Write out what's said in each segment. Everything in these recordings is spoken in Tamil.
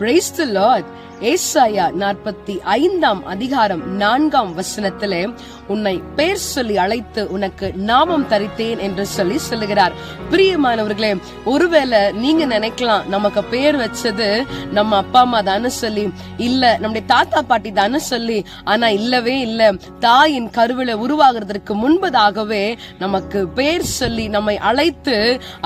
Praise the Lord. ஏசாயா 45 அதிகாரம் 4 உன்னை பேர் சொல்லி அழைத்து உனக்கு நாமம் தரித்தேன் என்று சொல்லுகிறார். பிரியமானவர்களே, ஒருவேளை நீங்க நினைக்கலாம் நமக்கு பேர் வச்சது நம்ம அப்பா அம்மா தானே சொல்லி, இல்ல நம்முடைய தாத்தா பாட்டி தானே சொல்லி. ஆனா இல்லவே இல்ல, தாயின் கருவில உருவாகிறதுக்கு முன்பதாகவே நமக்கு பேர் சொல்லி நம்மை அழைத்து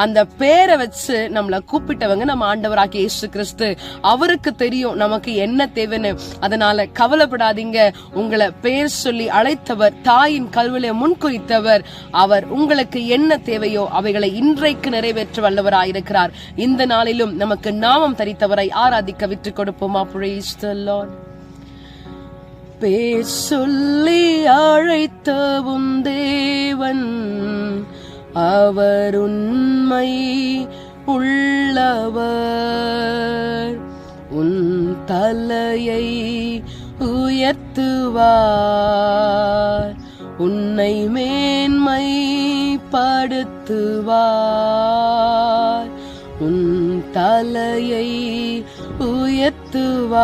அந்த பேரை வச்சு நம்மள கூப்பிட்டவங்க நம்ம ஆண்டவராகிய இயேசு கிறிஸ்து. அவருக்கு தெரியும் நமக்கு என்ன தேவைன்னு. அதனால கவலைப்படாதீங்க. உங்களை பேர் சொல்லி அழைத்தவர், தாயின் கருவிலே முன்குறித்தவர். அவர் உங்களுக்கு என்ன தேவையோ அவைகளை இன்றைக்கு நிறைவேற்ற வல்லவராயிருக்கிறார். இந்த நாளிலும் நமக்கு நாமம் தரித்தவரை ஆராதிக்க விட்டுக் கொடுப்போமா? Praise the Lord. பேர் சொல்லி அழைத்தவும் தேவன், அவர் உண்மை உள்ளவர். உன் தலையை உயர்த்துவார், உன்னை மேன்மைப்படுத்துவார். உன் தலையை உயர்த்துவார்,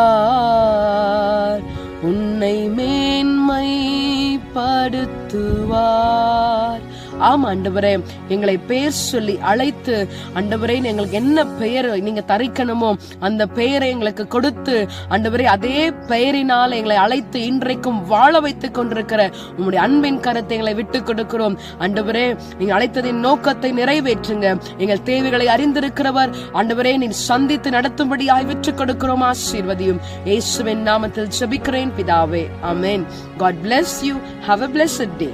உன்னை மேன்மைப்படுத்துவார். ஆமா ஆண்டவரே, எங்களை பெயர் சொல்லி அழைத்து, ஆண்டவரே எங்களுக்கு என்ன பெயர் நீங்க தரிக்கணுமோ அந்த பெயரை எங்களுக்கு கொடுத்து, ஆண்டவரே அதே பெயரினால் எங்களை அழைத்து இன்றைக்கும் வாழ வைத்துக் கொண்டிருக்கிற உங்களுடைய அன்பின் கரத்தை எங்களை விட்டுக் கொடுக்கிறோம். ஆண்டவரே, நீங்க அழைத்ததின் நோக்கத்தை நிறைவேற்றுங்க. எங்கள் தேவைகளை அறிந்திருக்கிறவர் ஆண்டவரே, நீ சந்தித்து நடத்தும்படியாய் விட்டுக் கொடுக்கிறோம். ஆசீர்வதியும். இயேசுவின் நாமத்தில் ஜெபிக்கிறேன் பிதாவே, ஆமென். God bless you. Have a blessed day.